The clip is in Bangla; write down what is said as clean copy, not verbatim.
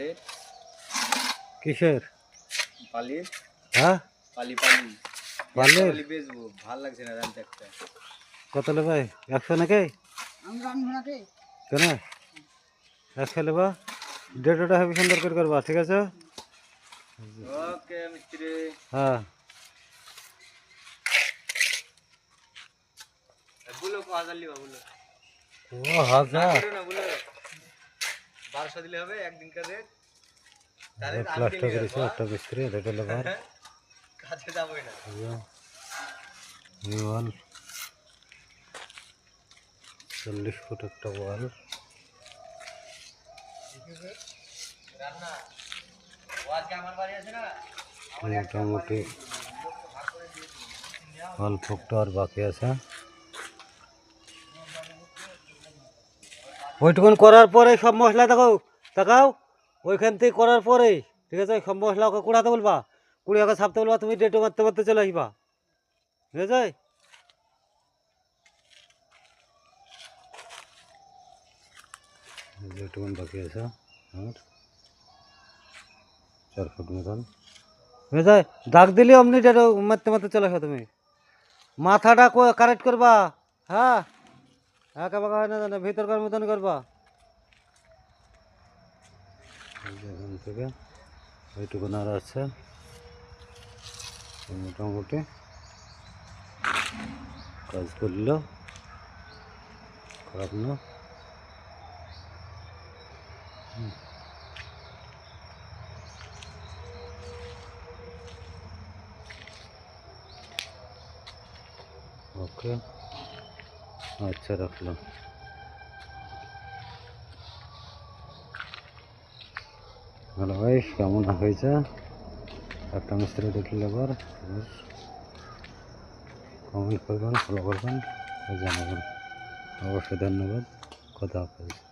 রেট কিসের পালির? হ্যাঁ পালি পালির বেচবো, ভাল লাগছে না রানতে একটা। কত নেবে 100 নাকি কেন 100 নেবা 150টা হেবি সুন্দর করে করবা ঠিক আছে ওকে মিস্ত্রি। হ্যাঁ বলো কো হাজার লিবা বলো। ও হাজার না বলো 1200 দিলে হবে একদিন কাজে। তাহলে আমি প্লাস্টার ডেলি করেছে একটা মিস্ত্রি রেটে লেবার কাজে যাবোই না। এই ওয়াল 40 ফুট একটা ওয়াল রান্না ও আজকে আমার বাড়ি আছে না, মোটামুটি অল্প একটু আর বাকি আছে ওইটুকুন করার পরে সব মশলা তাকাও ওইখান থেকে করার পরে ঠিক আছে সব মশলা ওকে কুড়াতে বলবা কুড়ি ওকে ছাপতে বলবা তুমি ডেটে মারতে মারতে চলে আসবা ঠিক আছে যেটুকুন বাকি আছে আর 4 ফুট মতন ঠিক আছে দাগ দিলে অমনি ডেটে মারতে মারতে চলে আসো তুমি মাথাটা কারেক্ট করবা হ্যাঁ একা বাঁকা হয় না জানে ভিতরকার মতন করবা এখান থেকে ওইটুকুন আর আছে মোটামুটি কাজ করলো খারাপ না ওকে আচ্ছা রাখলাম হ্যালো ভাই কেমন হয়েছে একটা মিস্ত্রি দেখলে এবার কমেন্ট করবেন ফলো করবেন জানাবেন অবশ্যই ধন্যবাদ কথা হাফেজ